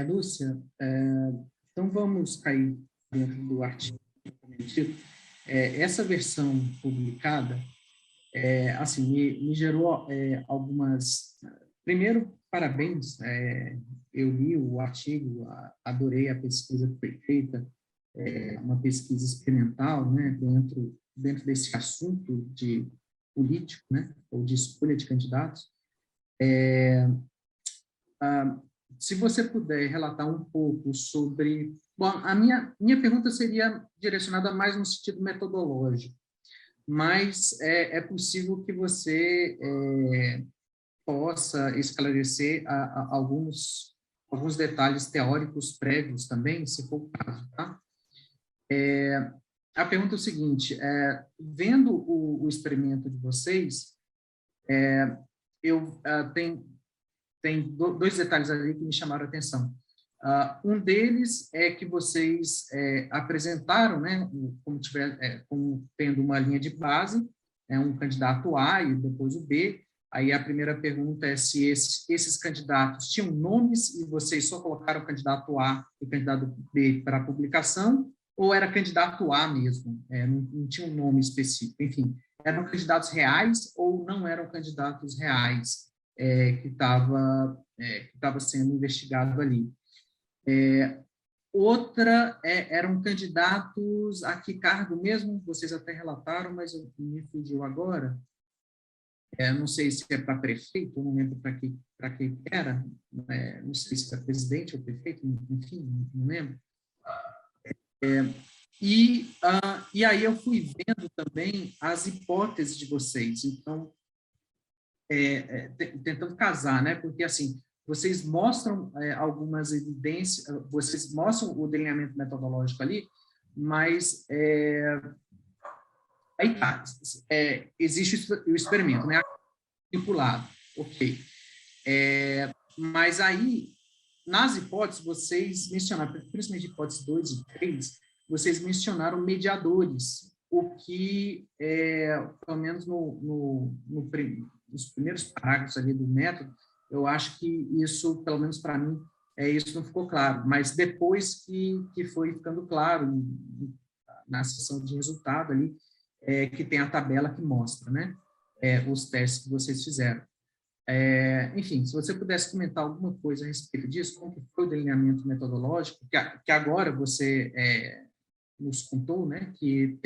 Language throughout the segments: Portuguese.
Lúcia, então vamos cair dentro do artigo prometido. Essa versão publicada, assim, me gerou algumas... Primeiro, parabéns, eu li o artigo, adorei a pesquisa que foi feita, uma pesquisa experimental, né, dentro desse assunto de político, né, ou de escolha de candidatos. Se você puder relatar um pouco sobre... Bom, a minha pergunta seria direcionada mais no sentido metodológico, mas é possível que você possa esclarecer alguns detalhes teóricos prévios também, se for o caso, tá? A pergunta é o seguinte, vendo o experimento de vocês, eu tem dois detalhes ali que me chamaram a atenção. Um deles é que vocês apresentaram, né, como tendo uma linha de base, um candidato A e depois o B. Aí a primeira pergunta é se esses candidatos tinham nomes e vocês só colocaram o candidato A e o candidato B para a publicação, ou era candidato A mesmo, não tinha um nome específico. Enfim, eram candidatos reais ou não eram candidatos reais que estava sendo investigado ali. Outra, eram candidatos a que cargo mesmo? Vocês até relataram, mas me fugiu agora. Não sei se é para prefeito, não lembro para que era, não sei se é presidente ou prefeito, enfim, não lembro. E aí eu fui vendo também as hipóteses de vocês, então, tentando casar, né? Porque, assim, vocês mostram algumas evidências, vocês mostram o delineamento metodológico ali, mas aí tá, existe o experimento, né? Vinculado, ok. Mas aí, nas hipóteses, vocês mencionaram, principalmente hipóteses 2 e 3, vocês mencionaram mediadores, o que, pelo menos nos primeiros parágrafos ali do método, eu acho que isso, pelo menos para mim, isso não ficou claro, mas depois que foi ficando claro, na seção de resultado ali, que tem a tabela que mostra, né, os testes que vocês fizeram. Enfim, se você pudesse comentar alguma coisa a respeito disso, como que foi o delineamento metodológico, que agora você nos contou, né, que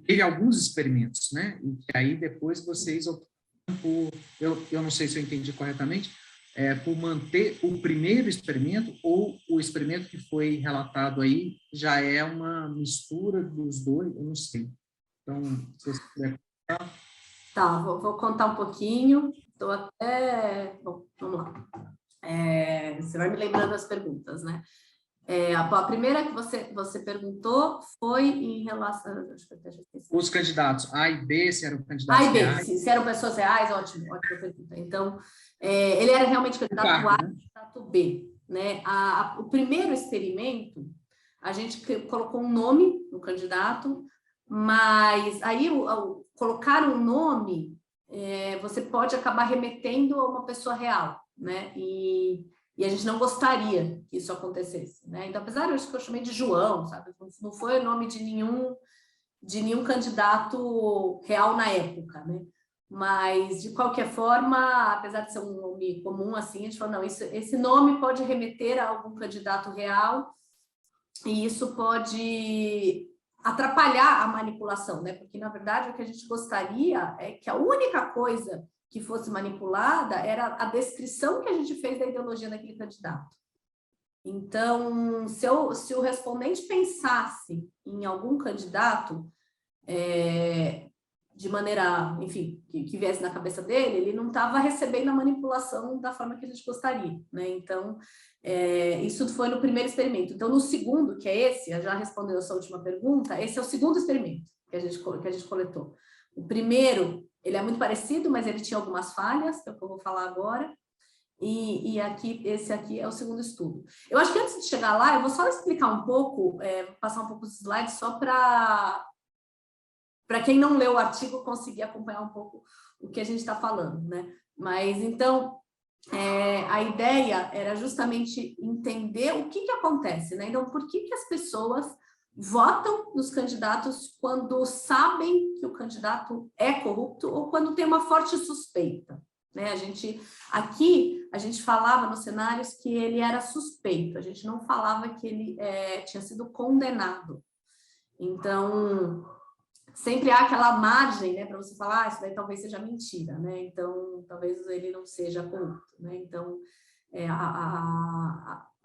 teve alguns experimentos, né, e que aí depois vocês optaram por, eu não sei se eu entendi corretamente, por manter o primeiro experimento, ou o experimento que foi relatado aí já é uma mistura dos dois, eu não sei. Então, se você puder contar. Tá, vou contar um pouquinho, estou até... Bom, vamos lá. Você vai me lembrando as perguntas, né? A primeira que você perguntou foi em relação... Acho que eu até já esqueci. Os candidatos A e B, se eram candidatos A e B, reais. se eram pessoas reais, ótimo, ótima pergunta. Então, ele era realmente candidato A e candidato B, né? O primeiro experimento, a gente colocou um nome no candidato, mas aí colocar um nome, você pode acabar remetendo a uma pessoa real, né? E a gente não gostaria que isso acontecesse, né? Então, apesar de eu chamei de João, sabe? Não foi o nome de nenhum candidato real na época, né? Mas, de qualquer forma, apesar de ser um nome comum, assim, a gente falou, não, esse nome pode remeter a algum candidato real e isso pode atrapalhar a manipulação, né? Porque, na verdade, o que a gente gostaria é que a única coisa que fosse manipulada era a descrição que a gente fez da ideologia daquele candidato. Então, se o respondente pensasse em algum candidato de maneira, enfim, que viesse na cabeça dele, ele não estava recebendo a manipulação da forma que a gente gostaria, né? Então, isso foi no primeiro experimento. Então, no segundo, que é esse, eu já respondeu essa última pergunta, esse é o segundo experimento que a gente coletou. O primeiro, ele é muito parecido, mas ele tinha algumas falhas, que é o que eu vou falar agora. E esse aqui é o segundo estudo. Eu acho que antes de chegar lá, eu vou só explicar um pouco, passar um pouco os slides, só para quem não leu o artigo conseguir acompanhar um pouco o que a gente está falando, né? Mas, então, a ideia era justamente entender o que acontece, né? Então, por que as pessoas votam nos candidatos quando sabem que o candidato é corrupto ou quando tem uma forte suspeita, né? Aqui a gente falava nos cenários que ele era suspeito, a gente não falava que ele tinha sido condenado. Então, sempre há aquela margem, né, para você falar, isso daí talvez seja mentira, né? Então, talvez ele não seja corrupto, né? Então,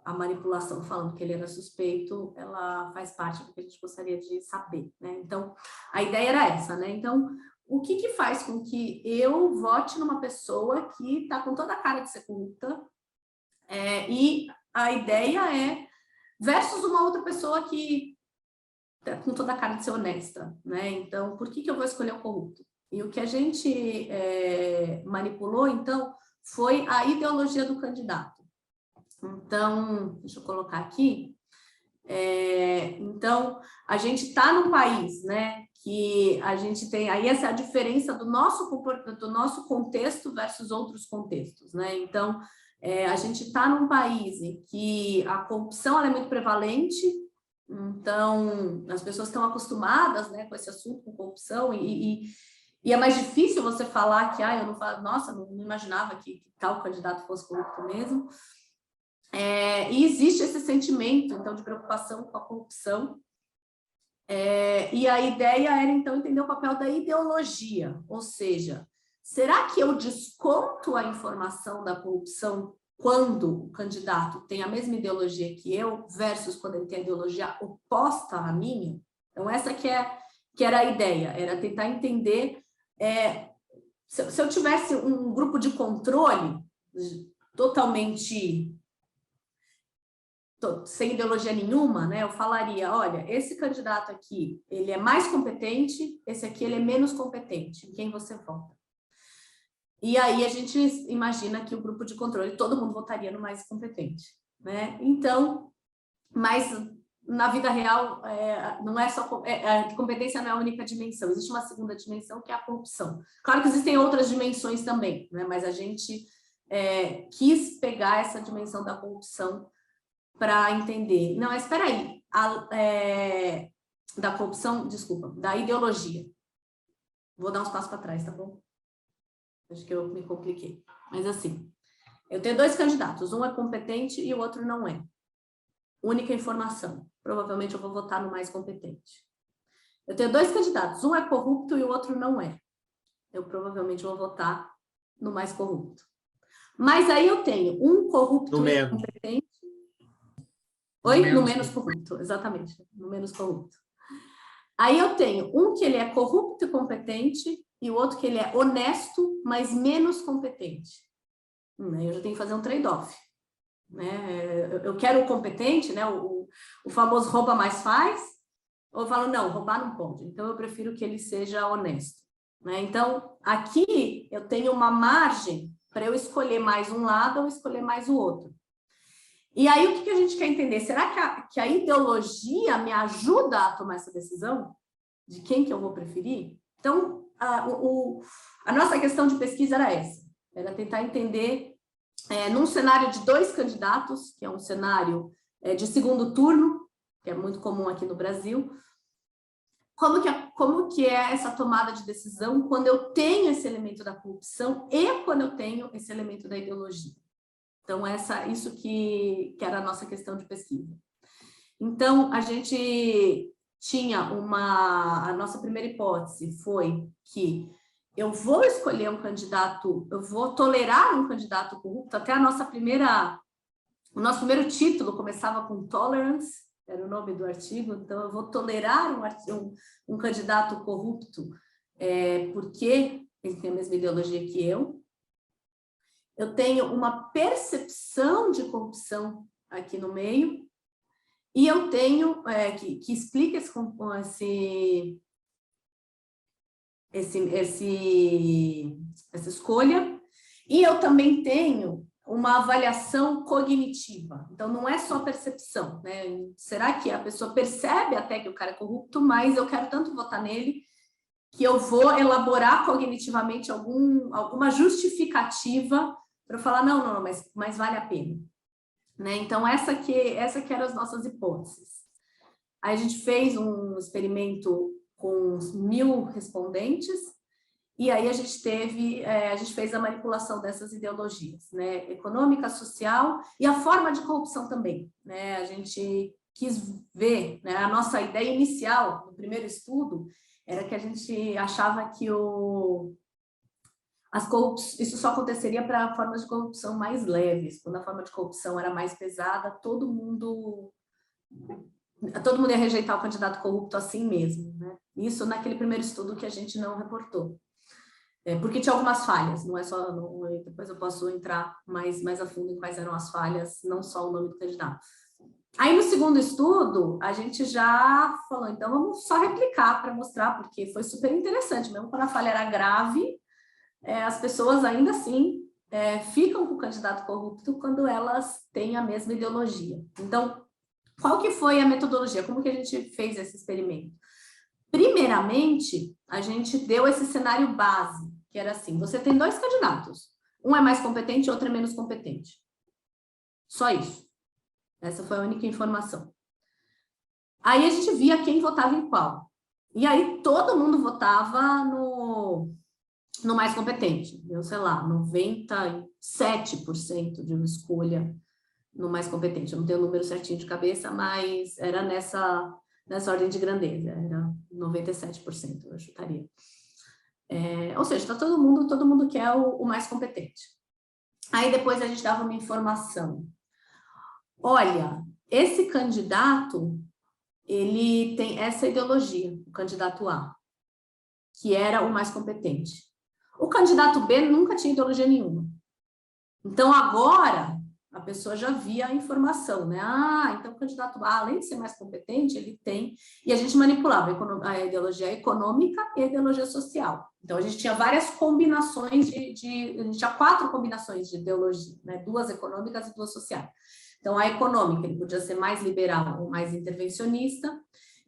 a manipulação falando que ele era suspeito, ela faz parte do que a gente gostaria de saber, né? Então, a ideia era essa, né? Então, o que faz com que eu vote numa pessoa que está com toda a cara de ser corrupta, e a ideia versus uma outra pessoa que tá com toda a cara de ser honesta, né? Então, por que eu vou escolher o corrupto? E o que a gente manipulou, então, foi a ideologia do candidato. Então, deixa eu colocar aqui. Então, a gente está num país, né, que a gente tem, aí essa é a diferença do nosso contexto versus outros contextos, né? Então, a gente está num país em que a corrupção ela é muito prevalente, então as pessoas estão acostumadas, né, com esse assunto, com corrupção, e é mais difícil você falar que, eu não falo, nossa, não imaginava que tal candidato fosse corrupto mesmo. E existe esse sentimento, então, de preocupação com a corrupção. E a ideia era, então, entender o papel da ideologia, ou seja, será que eu desconto a informação da corrupção quando o candidato tem a mesma ideologia que eu, versus quando ele tem a ideologia oposta à minha? Então, essa que era a ideia, era tentar entender, se eu tivesse um grupo de controle totalmente sem ideologia nenhuma, né, eu falaria, olha, esse candidato aqui, ele é mais competente, esse aqui ele é menos competente, em quem você vota? E aí a gente imagina que o grupo de controle, todo mundo votaria no mais competente, né? Então, mas na vida real, não é só a competência não é a única dimensão, existe uma segunda dimensão que é a corrupção. Claro que existem outras dimensões também, né? Mas a gente quis pegar essa dimensão da corrupção para entender. Não, espera aí, da corrupção, desculpa, da ideologia. Vou dar uns passos para trás, tá bom? Acho que eu me compliquei. Mas assim, eu tenho dois candidatos, um é competente e o outro não é. Única informação. Provavelmente eu vou votar no mais competente. Eu tenho dois candidatos, um é corrupto e o outro não é. Eu provavelmente vou votar no mais corrupto. Mas aí eu tenho um corrupto e competente. Oi? No menos corrupto, exatamente. No menos corrupto. Aí eu tenho um que ele é corrupto e competente e o outro que ele é honesto, mas menos competente. Eu já tenho que fazer um trade-off. Né? Eu quero o competente, né? O famoso rouba mais faz, ou eu falo, não, roubar não pode. Então, eu prefiro que ele seja honesto. Né? Então, aqui eu tenho uma margem para eu escolher mais um lado ou escolher mais o outro. E aí, o que a gente quer entender? Será que a ideologia me ajuda a tomar essa decisão? De quem que eu vou preferir? Então, a nossa questão de pesquisa era essa. Era tentar entender, num cenário de dois candidatos, que é um cenário de segundo turno, que é muito comum aqui no Brasil, como que é essa tomada de decisão quando eu tenho esse elemento da corrupção e quando eu tenho esse elemento da ideologia. Então, isso que era a nossa questão de pesquisa. Então, a gente tinha a nossa primeira hipótese foi que eu vou escolher um candidato, eu vou tolerar um candidato corrupto, até o nosso primeiro título começava com tolerance, era o nome do artigo, então eu vou tolerar um candidato corrupto porque ele tem a mesma ideologia que eu. Eu tenho uma percepção de corrupção aqui no meio, e eu tenho, que explica essa escolha, e eu também tenho uma avaliação cognitiva. Então, não é só percepção, né? Será que a pessoa percebe até que o cara é corrupto, mas eu quero tanto votar nele que eu vou elaborar cognitivamente alguma justificativa para eu falar, não, mas vale a pena. Né? Então, essa que eram as nossas hipóteses. Aí a gente fez um experimento com 1.000 respondentes, e aí a gente fez a manipulação dessas ideologias, né? Econômica, social e a forma de corrupção também, né? A gente quis ver, né? A nossa ideia inicial no primeiro estudo era que a gente achava que isso só aconteceria para formas de corrupção mais leves. Quando a forma de corrupção era mais pesada, todo mundo ia rejeitar o candidato corrupto assim mesmo, né? Isso naquele primeiro estudo que a gente não reportou. Porque tinha algumas falhas, não é só... depois eu posso entrar mais a fundo em quais eram as falhas, não só o nome do candidato. Aí, no segundo estudo, a gente já falou, então vamos só replicar para mostrar, porque foi super interessante, mesmo quando a falha era grave, as pessoas ainda assim ficam com o candidato corrupto quando elas têm a mesma ideologia. Então, qual que foi a metodologia? Como que a gente fez esse experimento? Primeiramente, a gente deu esse cenário base, que era assim, você tem 2 candidatos, um é mais competente e outro é menos competente. Só isso. Essa foi a única informação. Aí a gente via quem votava em qual. E aí todo mundo votava no mais competente. Deu, sei lá, 97% de uma escolha no mais competente. Eu não tenho o número certinho de cabeça, mas era nessa ordem de grandeza, era 97%, eu chutaria. Ou seja, tá todo mundo quer o mais competente. Aí depois a gente dava uma informação. Olha, esse candidato, ele tem essa ideologia, o candidato A, que era o mais competente. O candidato B nunca tinha ideologia nenhuma. Então, agora, a pessoa já via a informação, né? Então o candidato A, além de ser mais competente, ele tem... E a gente manipulava a ideologia econômica e a ideologia social. Então, a gente tinha várias combinações a gente tinha 4 combinações de ideologia, né? 2 econômicas e 2 sociais. Então, a econômica, ele podia ser mais liberal ou mais intervencionista,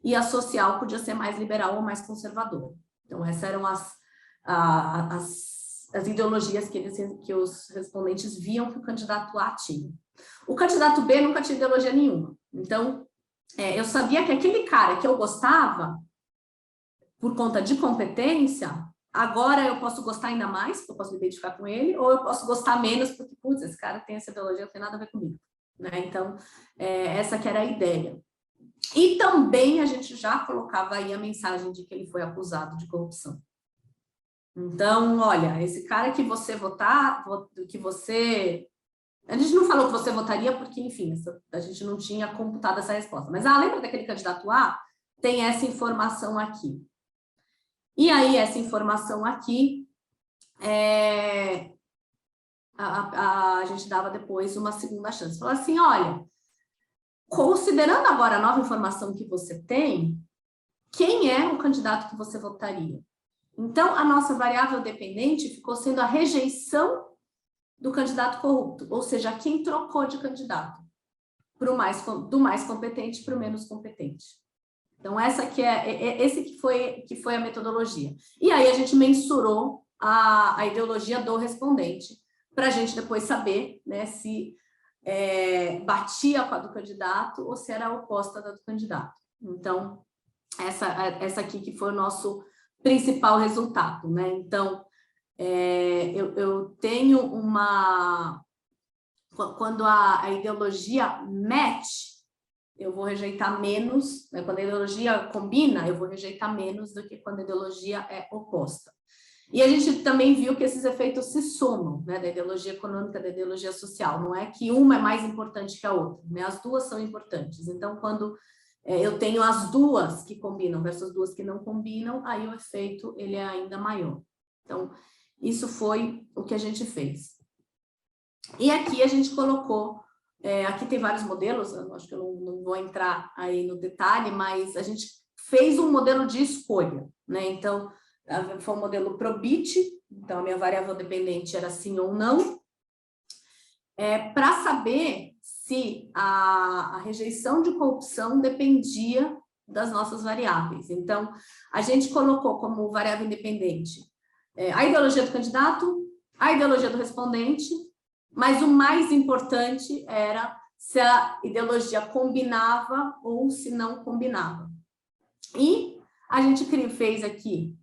e a social podia ser mais liberal ou mais conservadora. Então, essas eram as ideologias que os respondentes viam que o candidato A tinha. O candidato B nunca tinha ideologia nenhuma. Então, eu sabia que aquele cara que eu gostava, por conta de competência, agora eu posso gostar ainda mais, porque eu posso me identificar com ele, ou eu posso gostar menos, porque, putz, esse cara tem essa ideologia, não tem nada a ver comigo. Né? Então, essa que era a ideia. E também a gente já colocava aí a mensagem de que ele foi acusado de corrupção. Então, olha, esse cara que você votar, que você... A gente não falou que você votaria porque, enfim, a gente não tinha computado essa resposta. Mas, lembra daquele candidato A? Tem essa informação aqui. E aí, essa informação aqui, a gente dava depois uma segunda chance. Falava assim, olha, considerando agora a nova informação que você tem, quem é o candidato que você votaria? Então, a nossa variável dependente ficou sendo a rejeição do candidato corrupto, ou seja, quem trocou de candidato do mais competente para o menos competente. Então, essa que foi a metodologia. E aí a gente mensurou a ideologia do respondente, para a gente depois saber, né, se batia com a do candidato ou se era oposta da do candidato. Então, essa aqui que foi o nosso principal resultado, né? Então, eu tenho quando a ideologia match, eu vou rejeitar menos, né? Quando a ideologia combina, eu vou rejeitar menos do que quando a ideologia é oposta. E a gente também viu que esses efeitos se somam, né? Da ideologia econômica, da ideologia social. Não é que uma é mais importante que a outra, né? As duas são importantes. Então, quando eu tenho as duas que combinam versus as duas que não combinam, aí o efeito ele é ainda maior. Então, isso foi o que a gente fez. E aqui a gente colocou, aqui tem vários modelos, eu acho que eu não vou entrar aí no detalhe, mas a gente fez um modelo de escolha, né? Então, foi um modelo Probit, então a minha variável dependente era sim ou não, para saber se a rejeição de corrupção dependia das nossas variáveis. Então, a gente colocou como variável independente a ideologia do candidato, a ideologia do respondente mas o mais importante era se a ideologia combinava ou se não combinava. E a gente fez aqui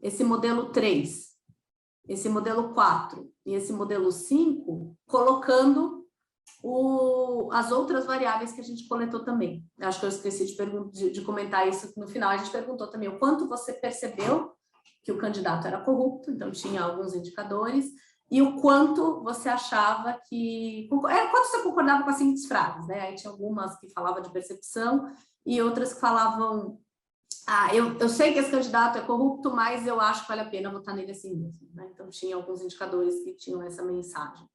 esse modelo 3, esse modelo 4 e esse modelo 5, colocando as outras variáveis que a gente coletou também. Acho que eu esqueci de comentar isso no final. A gente perguntou também o quanto você percebeu que o candidato era corrupto, então tinha alguns indicadores, e o quanto você achava que... quanto você concordava com as seguintes frases, né? Aí tinha algumas que falavam de percepção e outras que falavam... eu sei que esse candidato é corrupto, mas eu acho que vale a pena votar nele assim mesmo, né? Então, tinha alguns indicadores que tinham essa mensagem.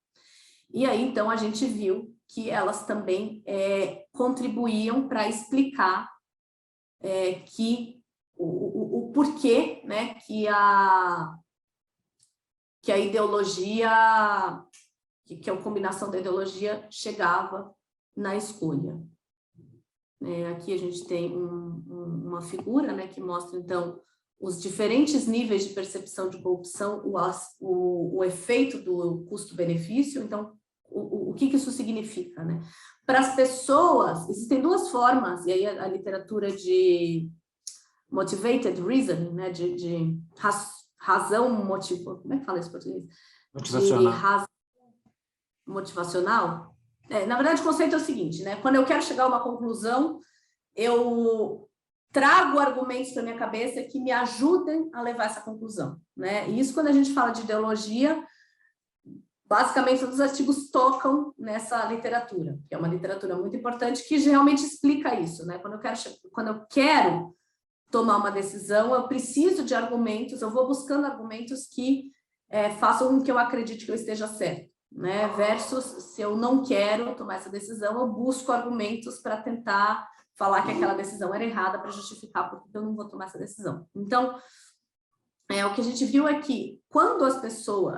E aí, então, a gente viu que elas também contribuíam para explicar que o porquê, né, que a ideologia, que a combinação da ideologia chegava na escolha. Aqui a gente tem uma figura, né, que mostra, então, os diferentes níveis de percepção de corrupção, o efeito do custo-benefício. Então, o que isso significa, né? Para as pessoas, existem duas formas, e aí a literatura de motivated reasoning, né, de razão motivacional, como é que fala isso em português? Motivacional. De razão motivacional. Na verdade, o conceito é o seguinte, né? Quando eu quero chegar a uma conclusão, eu trago argumentos para minha cabeça que me ajudem a levar essa conclusão, né? E isso, quando a gente fala de ideologia, basicamente todos os artigos tocam nessa literatura, que é uma literatura muito importante, que realmente explica isso, né? Quando eu quero tomar uma decisão, eu preciso de argumentos, eu vou buscando argumentos que façam com que eu acredite que eu esteja certo, né? Versus, se eu não quero tomar essa decisão, eu busco argumentos para tentar falar que aquela decisão era errada, para justificar porque eu não vou tomar essa decisão. Então, o que a gente viu é que quando as pessoas...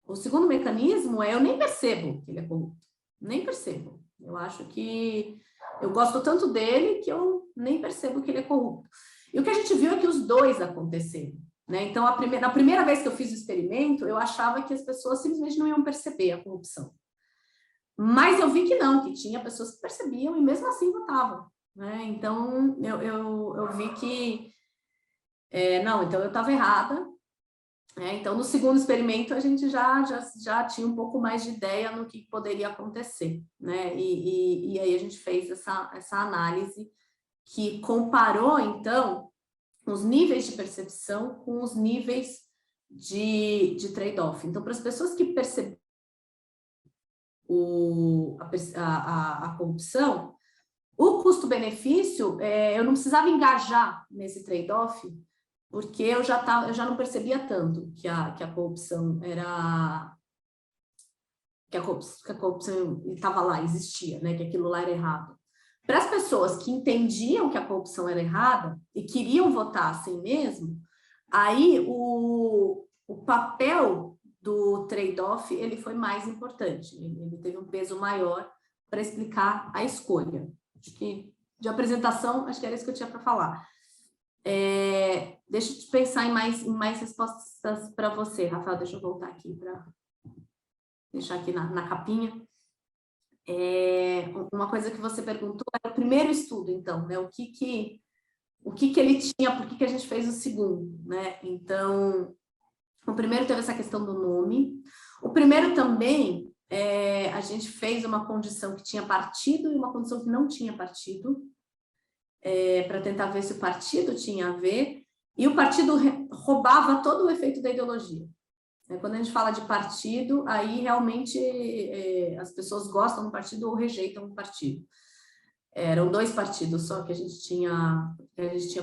O segundo mecanismo eu nem percebo que ele é corrupto, nem percebo. Eu acho que eu gosto tanto dele que eu nem percebo que ele é corrupto. E o que a gente viu é que os dois aconteceram, né? Então, na primeira vez que eu fiz o experimento, eu achava que as pessoas simplesmente não iam perceber a corrupção. Mas eu vi que não, que tinha pessoas que percebiam e mesmo assim votavam, né? Então, eu vi que... não, então eu estava errada. Então, no segundo experimento, a gente já tinha um pouco mais de ideia no que poderia acontecer, né? E aí a gente fez essa análise que comparou, então, os níveis de percepção com os níveis de trade-off. Então, para as pessoas que perceberam a corrupção, o custo-benefício, eu não precisava engajar nesse trade-off, porque eu já não percebia tanto que a corrupção era... que a corrupção estava lá, existia, né? Que aquilo lá era errado. Para as pessoas que entendiam que a corrupção era errada e queriam votar assim mesmo, aí o papel do trade-off ele foi mais importante, ele teve um peso maior para explicar a escolha. Acho que de apresentação, acho que era isso que eu tinha para falar. Deixa eu pensar em mais respostas para você, Rafael. Deixa eu voltar aqui para deixar aqui na capinha. Uma coisa que você perguntou era o primeiro estudo, então, né? O que ele tinha, por que a gente fez o segundo, né? Então, o primeiro teve essa questão do nome. O primeiro também, a gente fez uma condição que tinha partido e uma condição que não tinha partido, para tentar ver se o partido tinha a ver, e o partido roubava todo o efeito da ideologia. Quando a gente fala de partido, aí realmente as pessoas gostam do partido ou rejeitam o partido. Eram 2 partidos só que a gente tinha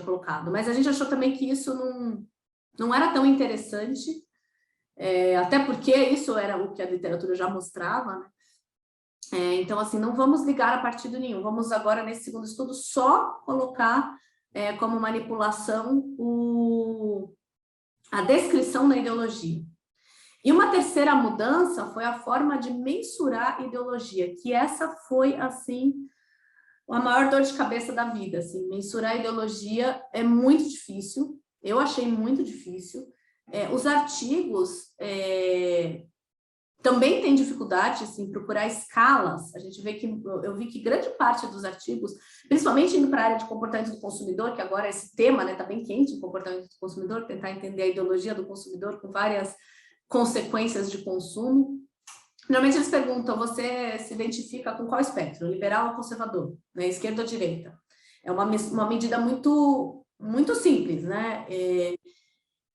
colocado, mas a gente achou também que isso não era tão interessante, até porque isso era o que a literatura já mostrava, né? Então, assim, não vamos ligar a partido nenhum, vamos agora, nesse segundo estudo, só colocar como manipulação a descrição da ideologia. E uma terceira mudança foi a forma de mensurar a ideologia, que essa foi, assim, a maior dor de cabeça da vida. Assim, mensurar a ideologia é muito difícil, eu achei muito difícil. Os artigos também tem dificuldade assim, em procurar escalas. A gente vê que eu vi que grande parte dos artigos, principalmente indo para a área de comportamento do consumidor, que agora esse tema está bem quente, o comportamento do consumidor, tentar entender a ideologia do consumidor com várias consequências de consumo. Normalmente eles perguntam, você se identifica com qual espectro? Liberal ou conservador? Né? Esquerda ou direita? É uma medida muito simples, né?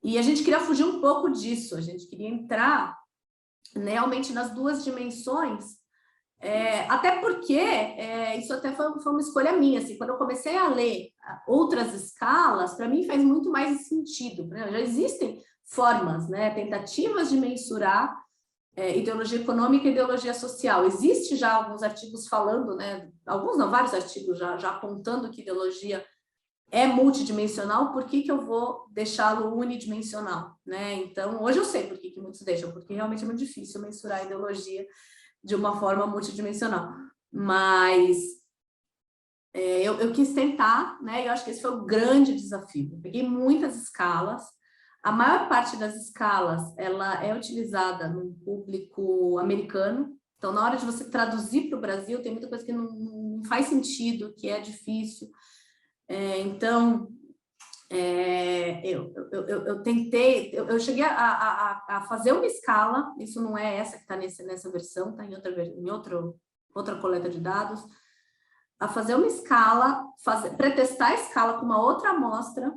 E a gente queria fugir um pouco disso, a gente queria entrar realmente nas duas dimensões, até porque isso até foi uma escolha minha, assim, quando eu comecei a ler outras escalas, para mim faz muito mais sentido, né? Já existem formas, né, tentativas de mensurar ideologia econômica e ideologia social. Existe já alguns artigos falando, né, alguns não, vários artigos já apontando que ideologia é multidimensional, por que eu vou deixá-lo unidimensional, né? Então, hoje eu sei por que muitos deixam, porque realmente é muito difícil mensurar a ideologia de uma forma multidimensional. Mas eu quis tentar, né? Eu acho que esse foi o grande desafio. Eu peguei muitas escalas. A maior parte das escalas, ela é utilizada no público americano. Então, na hora de você traduzir para o Brasil, tem muita coisa que não faz sentido, que é difícil. Então, eu tentei, eu cheguei a fazer uma escala, isso não é essa que está nessa versão, está em outra coleta de dados, a fazer uma escala, pretestar a escala com uma outra amostra,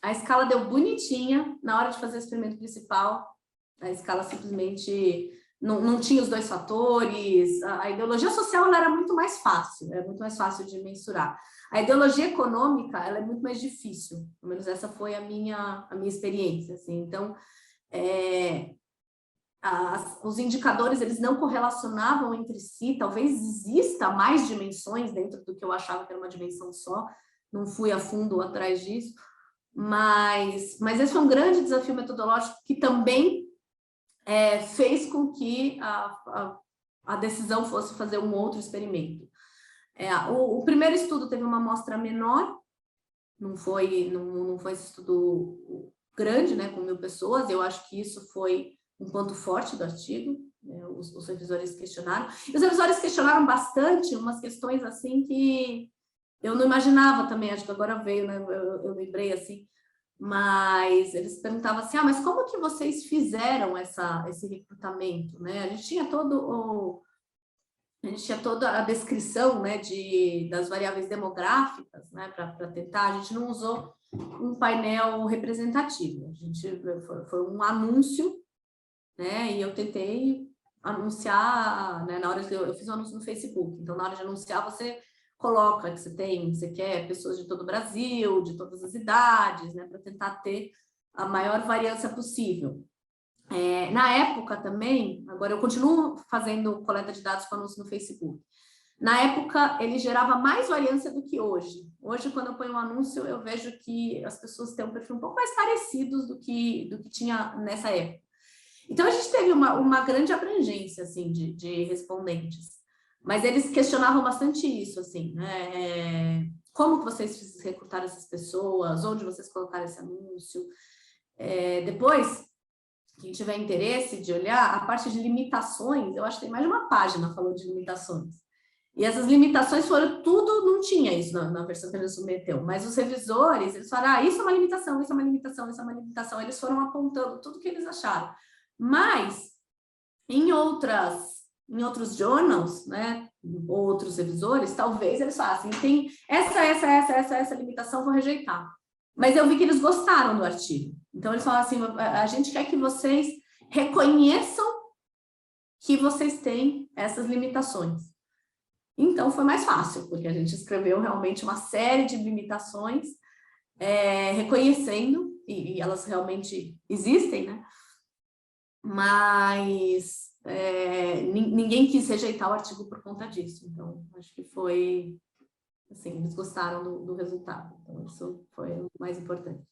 a escala deu bonitinha, na hora de fazer o experimento principal, a escala simplesmente não tinha os dois fatores, a ideologia social ela era muito mais fácil, de mensurar. A ideologia econômica ela é muito mais difícil, pelo menos essa foi a minha experiência. Assim. Então, os indicadores eles não correlacionavam entre si, talvez exista mais dimensões dentro do que eu achava que era uma dimensão só, não fui a fundo atrás disso, mas esse foi um grande desafio metodológico que também fez com que a decisão fosse fazer um outro experimento. O primeiro estudo teve uma amostra menor, não foi esse estudo grande, né, com 1.000 pessoas, eu acho que isso foi um ponto forte do artigo, né, os revisores questionaram. E os revisores questionaram bastante umas questões assim que eu não imaginava também, acho que agora veio, né, eu lembrei assim, mas eles perguntavam assim, mas como que vocês fizeram esse recrutamento, né? A gente tinha toda a descrição, né, das variáveis demográficas, né, para tentar, a gente não usou um painel representativo, foi um anúncio, né, e eu tentei anunciar, né, na hora que eu fiz um anúncio no Facebook, então na hora de anunciar você coloca que você quer pessoas de todo o Brasil, de todas as idades, né, para tentar ter a maior variância possível. Na época também, agora eu continuo fazendo coleta de dados com anúncio no Facebook. Na época, ele gerava mais variância do que hoje. Hoje, quando eu ponho um anúncio, eu vejo que as pessoas têm um perfil um pouco mais parecidos do que tinha nessa época. Então, a gente teve uma grande abrangência, assim, de respondentes. Mas eles questionavam bastante isso, assim, né? Como que vocês recrutaram essas pessoas? Onde vocês colocaram esse anúncio? Depois, quem tiver interesse de olhar, a parte de limitações, eu acho que tem mais de uma página falando de limitações. E essas limitações foram tudo, não tinha isso na versão que a gente submeteu, mas os revisores, eles falaram, isso é uma limitação, isso é uma limitação, isso é uma limitação. Eles foram apontando tudo que eles acharam. Mas, em outros journals, né, outros revisores, talvez eles falassem, tem essa limitação, vou rejeitar. Mas eu vi que eles gostaram do artigo. Então, eles falaram assim, a gente quer que vocês reconheçam que vocês têm essas limitações. Então, foi mais fácil, porque a gente escreveu realmente uma série de limitações, reconhecendo, e elas realmente existem, né? Mas ninguém quis rejeitar o artigo por conta disso. Então, acho que foi, assim, eles gostaram do resultado. Então, isso foi o mais importante.